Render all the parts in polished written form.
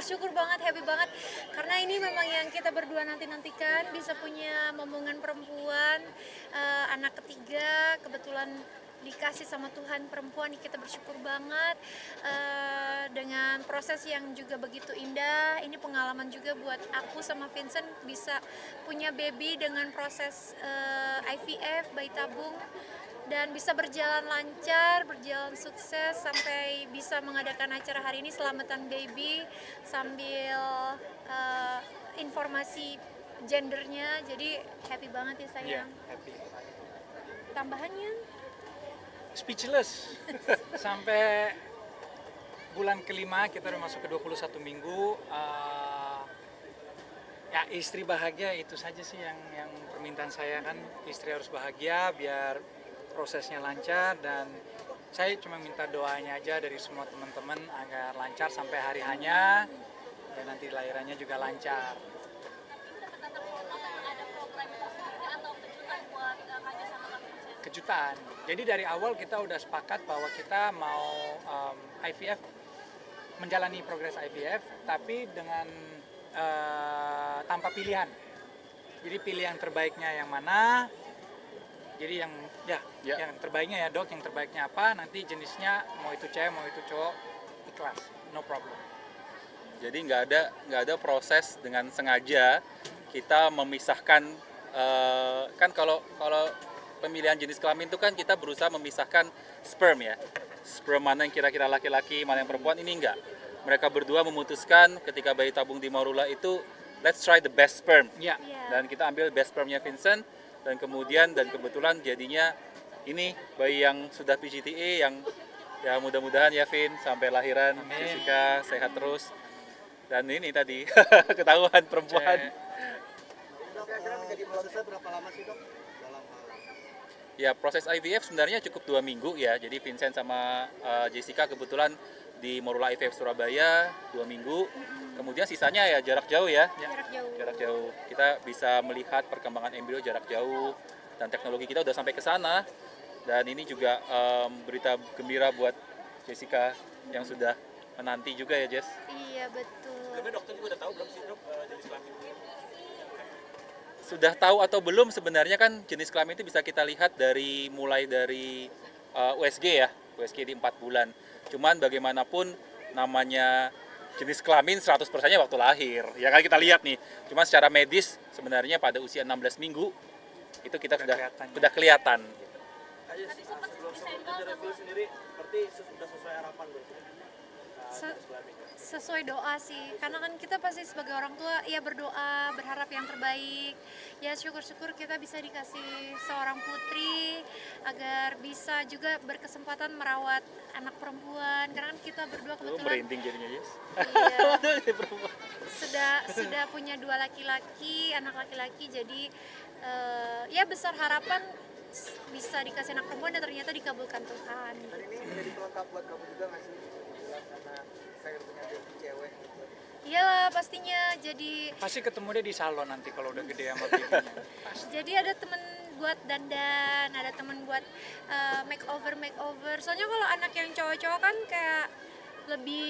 bersyukur banget, happy banget karena ini memang yang kita berdua nantikan bisa punya momongan perempuan, anak ketiga kebetulan dikasih sama Tuhan perempuan. Kita bersyukur banget dengan proses yang juga begitu indah. Ini pengalaman juga buat aku sama Vincent bisa punya baby dengan proses IVF bayi tabung dan bisa berjalan lancar, berjalan sukses sampai bisa mengadakan acara hari ini selamatan baby sambil informasi gendernya. Jadi happy banget ya sayang. Happy. Tambahannya Speechless. Sampai bulan kelima kita udah masuk ke 21 minggu. Ya istri bahagia itu saja sih yang permintaan saya kan, istri harus bahagia biar prosesnya lancar, dan saya cuma minta doanya aja dari semua teman-teman agar lancar sampai hari hanya dan nanti lahirannya juga lancar. Kejutan. Jadi dari awal kita udah sepakat bahwa kita mau IVF, menjalani progres IVF, tapi dengan tanpa pilihan. Jadi pilih yang terbaiknya yang mana. Jadi yang terbaiknya ya dok, yang terbaiknya apa, nanti jenisnya mau itu cewek mau itu cowok, ikhlas, no problem. Jadi nggak ada proses dengan sengaja kita memisahkan, kan kalau pemilihan jenis kelamin itu kan kita berusaha memisahkan sperm ya, sperm mana yang kira-kira laki-laki, mana yang perempuan. Ini enggak, mereka berdua memutuskan ketika bayi tabung di Morula itu let's try the best sperm. Dan kita ambil best spermnya Vincent, dan kebetulan jadinya ini bayi yang sudah PGTA, yang ya mudah-mudahan ya Vin sampai lahiran. Amin. Jessica sehat terus, dan ini tadi ketahuan perempuan. Kira-kira menjadi prosesnya berapa lama sih dok? Ya proses IVF sebenarnya cukup 2 minggu ya. Jadi Vincent sama Jessica kebetulan di Morula IVF Surabaya 2 minggu. Kemudian sisanya ya jarak jauh ya. Jarak jauh. Kita bisa melihat perkembangan embrio jarak jauh, dan teknologi kita udah sampai ke sana. Dan ini juga berita gembira buat Jessica yang sudah menanti juga ya Jess. iya betul. Sebelumnya dokter juga udah tahu belum sih dok jenis kelamin? Sudah tahu atau belum sebenarnya kan jenis kelamin itu bisa kita lihat mulai dari USG ya, USG di 4 bulan. Cuman bagaimanapun namanya jenis kelamin 100%-nya waktu lahir. Ya kan kita lihat nih. Cuma secara medis sebenarnya pada usia 16 minggu itu kita sudah kelihatan. Sebelum review sendiri, berarti sudah sesuai harapan berarti? Sesuai doa sih, karena kan kita pasti sebagai orang tua ya berdoa, berharap yang terbaik. Ya syukur-syukur kita bisa dikasih seorang putri agar bisa juga berkesempatan merawat anak perempuan, karena kan kita berdua kebetulan Merinding jadinya Yes. Iya, sudah punya 2 laki-laki, anak laki-laki. Jadi ya besar harapan bisa dikasih anak perempuan dan ternyata dikabulkan Tuhan. Dan ini menjadi pelengkap buat kamu juga nggak sih? Karena saya punya baby cewek gitu. Iyalah pastinya, jadi Pasti ketemu dia di salon nanti kalau udah gede sama babynya. jadi ada temen buat dandan, ada temen buat makeover. Soalnya kalau anak yang cowok-cowok kan kayak lebih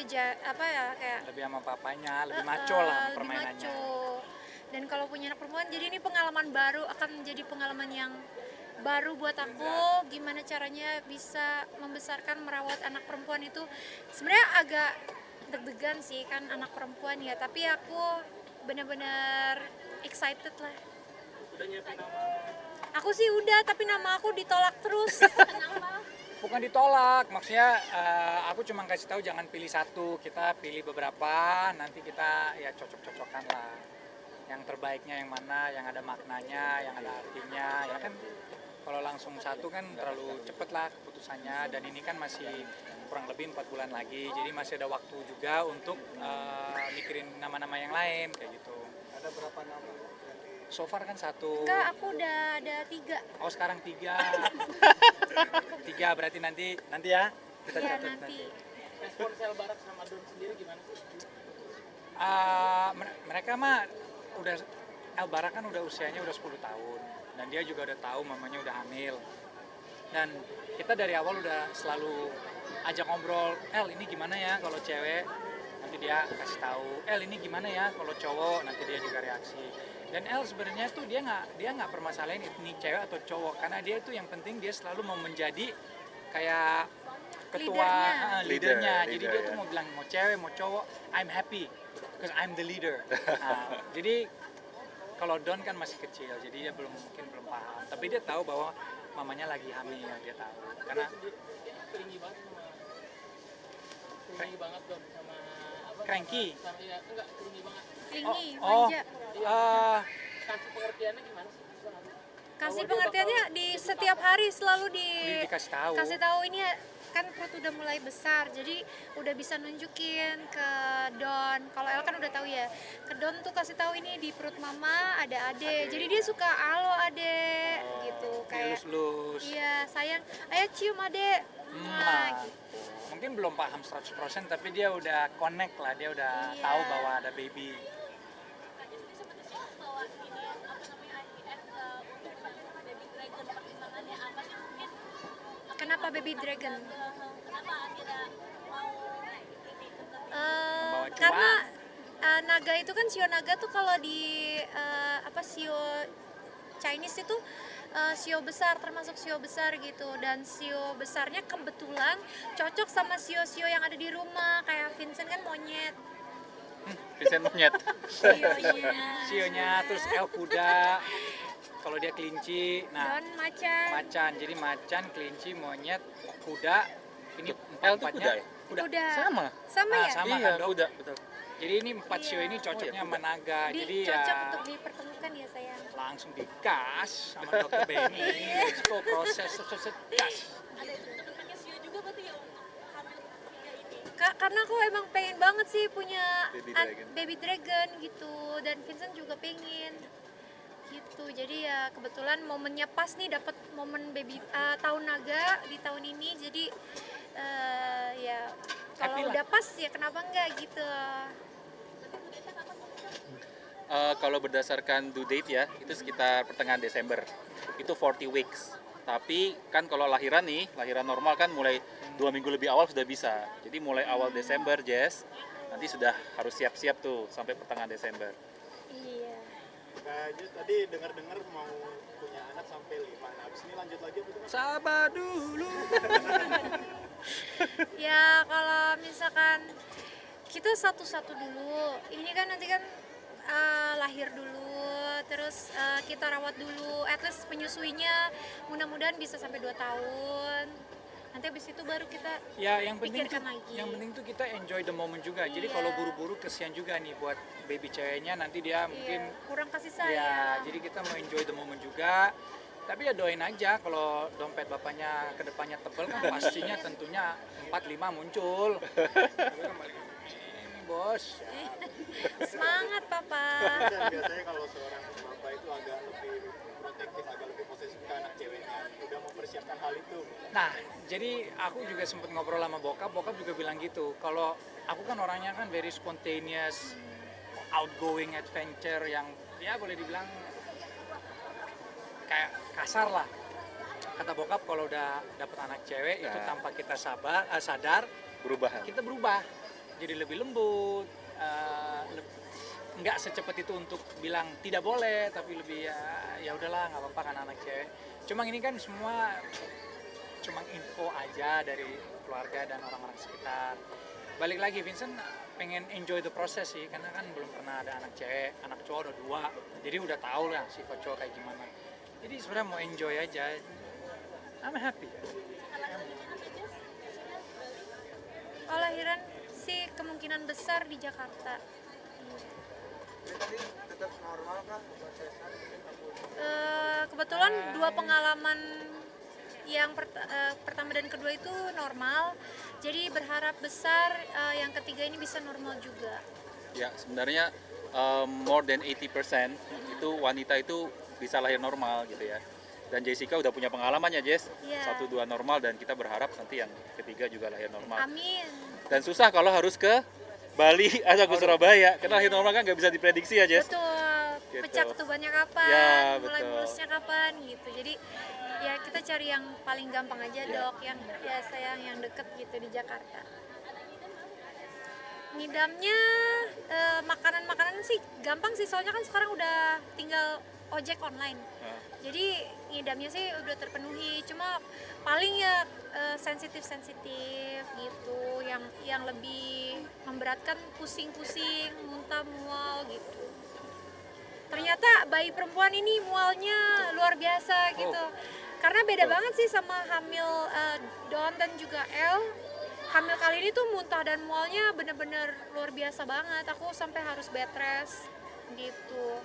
kayak Lebih sama papanya, lebih maco lah lebih permainannya. maco. Dan kalau punya anak perempuan, jadi ini pengalaman baru, akan menjadi pengalaman yang baru buat aku. Gimana caranya bisa membesarkan, merawat anak perempuan itu sebenarnya agak deg-degan sih, kan anak perempuan ya, tapi aku benar-benar excited lah. Udah nyiapin nama? Aku sih udah, tapi nama aku ditolak terus. Bukan ditolak, maksudnya aku cuma kasih tahu jangan pilih satu, kita pilih beberapa, nanti kita ya cocok-cocokan lah. Yang terbaiknya yang mana, yang ada maknanya, yang ada artinya, ya kan. Kalau langsung satu kan terlalu cepet lah keputusannya, dan ini kan masih kurang lebih 4 bulan lagi, jadi masih ada waktu juga untuk mikirin nama-nama yang lain kayak gitu. Ada berapa nama? So far kan 1. Enggak, aku udah ada 3. Oh sekarang 3. 3 berarti nanti ya kita Iya catat nanti. Respon sel Barak sama Don sendiri gimana sih? Mereka mah udah, El Barak kan udah usianya udah 10 tahun, dan dia juga udah tahu mamanya udah hamil, dan kita dari awal udah selalu ajak ngobrol, El ini gimana ya kalau cewek, dan nanti dia kasih tahu ini gimana ya kalau cowok, nanti dia juga reaksi. Dan El sebenarnya tuh dia nggak permasalahin ini cewek atau cowok, karena dia tuh yang penting dia selalu mau menjadi kayak ketua leadernya. Jadi dia tuh mau bilang mau cewek mau cowok, I'm happy because I'm the leader. Nah, jadi kalau Don kan masih kecil, jadi dia mungkin belum paham. Tapi dia tahu bahwa mamanya lagi hamil, dia tahu. Karena Clingy banget sama clingy banget dong sama apa? cranky. Sama ya enggak clingy banget. Klingi, Oh, manja. Kasih pengertiannya gimana sih? Kasih pengertiannya di setiap hari selalu dikasih tahu. kasih tahu ini kan perut udah mulai besar, jadi udah bisa nunjukin ke Don. Kalau El kan udah tahu ya, ke Don tuh kasih tahu ini di perut mama ada ade. Jadi dia suka halo ade gitu, kayak Lulus. iya sayang, ayo cium ade. Nah, gitu. Mungkin belum paham 100% tapi dia udah connect lah, dia udah Iya. tahu bahwa ada baby. Kenapa baby dragon? Membawa cuan. Karena naga itu kan shio naga tuh kalau di shio Chinese itu shio besar, termasuk shio besar gitu. Dan shio besarnya kebetulan cocok sama shio-shio yang ada di rumah, kayak Vincent kan monyet. Vincent monyet. Sionya terus El kuda. Kalau dia kelinci, nah Don macan. macan. Jadi macan, kelinci, monyet, kuda. Ini El tuh kuda ya? Kuda. Kuda. Sama. Sama Ah, ya? sama. Iya, kan, Dok? kuda, betul. Jadi ini 4 sio ini cocoknya sama naga. Jadi Cocok ya untuk dipertemukan ya sayang. langsung digas sama dokter Benny. Let's go proses gas. Karena aku emang pengen banget sih punya Baby dragon. baby dragon gitu, dan Vincent juga pengen gitu. Jadi ya kebetulan momennya pas nih, dapat momen baby tahun naga di tahun ini. Jadi ya kalau Happy lah. udah pas ya kenapa enggak gitu. Kalau berdasarkan due date ya, itu sekitar pertengahan Desember. Itu 40 weeks. Tapi kan kalau lahiran nih, lahiran normal kan mulai 2 minggu lebih awal sudah bisa. Jadi mulai awal Desember, Jess, nanti sudah harus siap-siap tuh sampai pertengahan Desember. Iya. Jus tadi dengar-dengar mau punya anak sampai 5. Nah, abis ini lanjut lagi apa tuh, Mas? Sabar dulu. Ya kalau misalkan kita satu-satu dulu, ini kan nanti kan lahir dulu, terus kita rawat dulu, at least menyusuinya mudah-mudahan bisa sampai 2 tahun. Nanti habis itu baru kita Ya yang penting tuh, pikirkan lagi. yang penting tuh kita enjoy the moment juga. Jadi Iya. kalau buru-buru kesian juga nih buat baby ceweknya, nanti dia mungkin kurang kasih ya. sayang. Jadi kita mau enjoy the moment juga. Tapi ya doain aja kalau dompet bapaknya kedepannya tebel kan pastinya tentunya 4-5 muncul. Tapi kan balik ini bos. Semangat papa. Dan biasanya kalau seorang bapak itu agak lebih protektif, agak lebih posesif ke anak ceweknya. Udah mempersiapkan hal itu. Nah, jadi aku juga sempat ngobrol sama bokap juga bilang gitu. Kalau aku kan orangnya kan very spontaneous, outgoing adventure yang ya boleh dibilang kayak kasar lah. Kata bokap kalau udah dapet anak cewek itu Nah. tanpa kita sadar Perubahan. kita berubah. Jadi lebih lembut, nggak secepat itu untuk bilang tidak boleh, tapi lebih ya udahlah nggak apa-apa kan anak cewek. Cuma ini kan semua cuma info aja dari keluarga dan orang-orang sekitar. Balik lagi Vincent pengen enjoy the process sih, karena kan belum pernah ada anak cewek, anak cowok udah 2, jadi udah tahu lah sifat cowok kayak gimana. Jadi sebenarnya mau enjoy aja. I'm happy. Oh, lahiran sih kemungkinan besar di Jakarta. Jadi tadi tetap normal kah prosesan? Kebetulan 2 pengalaman yang pertama dan kedua itu normal, jadi berharap besar yang ketiga ini bisa normal juga. Ya, sebenarnya more than 80% itu wanita itu bisa lahir normal gitu ya. Dan Jessica udah punya pengalamannya, Jess. Iya. 1-2 normal dan kita berharap nanti yang ketiga juga lahir normal. Amin. Dan susah kalau harus ke Bali atau ke Surabaya. Karena lahir normal kan nggak bisa diprediksi ya, Jess. Betul. Gitu. Pecah ketubannya kapan, Ya, mulai betul. mulusnya kapan gitu. Jadi ya kita cari yang paling gampang aja, Ya. Dok, yang biasa yang deket gitu di Jakarta. ngidamnya makanan-makanan sih gampang sih, soalnya kan sekarang udah tinggal ojek online. Jadi ngidamnya sih udah terpenuhi, cuma paling ya sensitif gitu, yang lebih memberatkan pusing-pusing, muntah, mual gitu. Ternyata bayi perempuan ini mualnya luar biasa gitu. Karena beda banget sih sama hamil Don dan juga El. Hamil kali ini tuh muntah dan mualnya bener-bener luar biasa banget. Aku sampai harus bed rest gitu.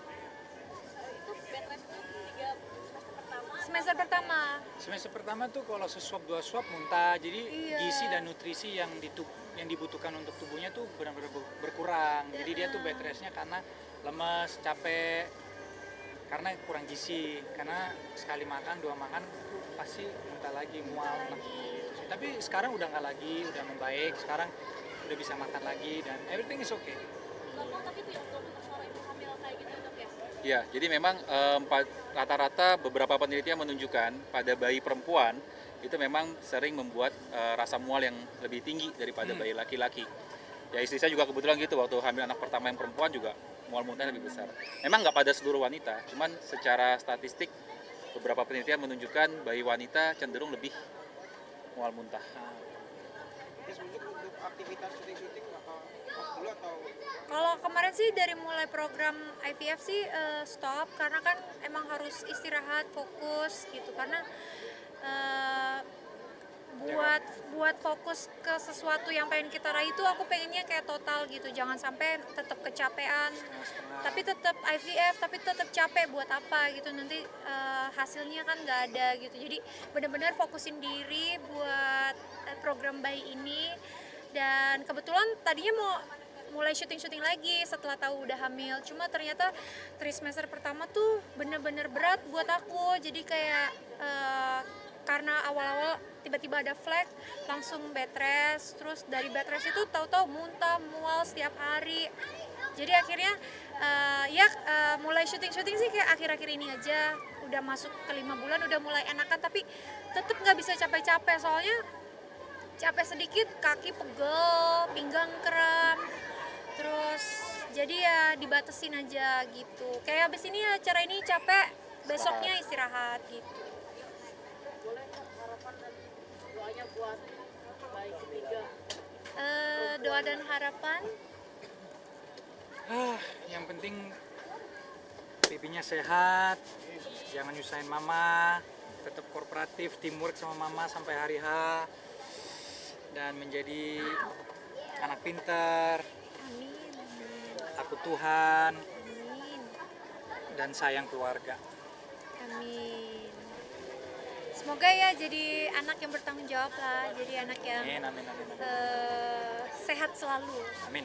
Semester pertama. Semester pertama tuh kalau sesuap dua suap muntah, jadi Iya. gizi dan nutrisi yang dibutuhkan untuk tubuhnya tuh benar-benar berkurang. Jadi dia tuh bed restnya karena lemes, capek, karena kurang gizi. Karena sekali makan, dua makan tuh pasti muntah lagi, mual. Nah, gitu sih. Tapi sekarang udah nggak lagi, udah membaik. Sekarang udah bisa makan lagi dan everything is okay. Ya, jadi memang rata-rata beberapa penelitian menunjukkan pada bayi perempuan itu memang sering membuat rasa mual yang lebih tinggi daripada bayi laki-laki. Ya istri saya juga kebetulan gitu, waktu hamil anak pertama yang perempuan juga mual muntah lebih besar. Memang nggak pada seluruh wanita, cuman secara statistik beberapa penelitian menunjukkan bayi wanita cenderung lebih mual muntah. Terus untuk aktivitas syuting off dulu atau Kalau kemarin sih dari mulai program IVF sih stop, karena kan emang harus istirahat, fokus gitu, karena eh, buat fokus ke sesuatu yang pengen kita raih itu aku pengennya kayak total gitu, jangan sampai tetap kecapean tapi tetap IVF tapi tetap capek, buat apa gitu, nanti hasilnya kan nggak ada gitu. Jadi benar-benar fokusin diri buat program bayi ini. Dan kebetulan tadinya mau mulai syuting-syuting lagi setelah tahu udah hamil, cuma ternyata trimester pertama tuh bener-bener berat buat aku. Jadi kayak karena awal-awal tiba-tiba ada flek, langsung bed rest, terus dari bed rest itu tahu-tahu muntah, mual setiap hari. Jadi akhirnya mulai syuting-syuting sih kayak akhir-akhir ini aja, udah masuk ke 5 bulan udah mulai enakan, tapi tetap nggak bisa capek-capek, soalnya capek sedikit kaki pegel, pinggang kram, terus jadi ya dibatasin aja gitu. Kayak abis ini acara ini capek, besoknya istirahat gitu. Doa dan harapan Yang penting pipinya sehat, jangan nyusahin mama, tetap kooperatif, teamwork sama mama sampai hari H, dan menjadi anak pintar, amin, takut Tuhan, amin, dan sayang keluarga. amin. Semoga ya jadi anak yang bertanggung jawab lah, jadi anak yang Amin, amin, amin, amin. sehat selalu. Amin.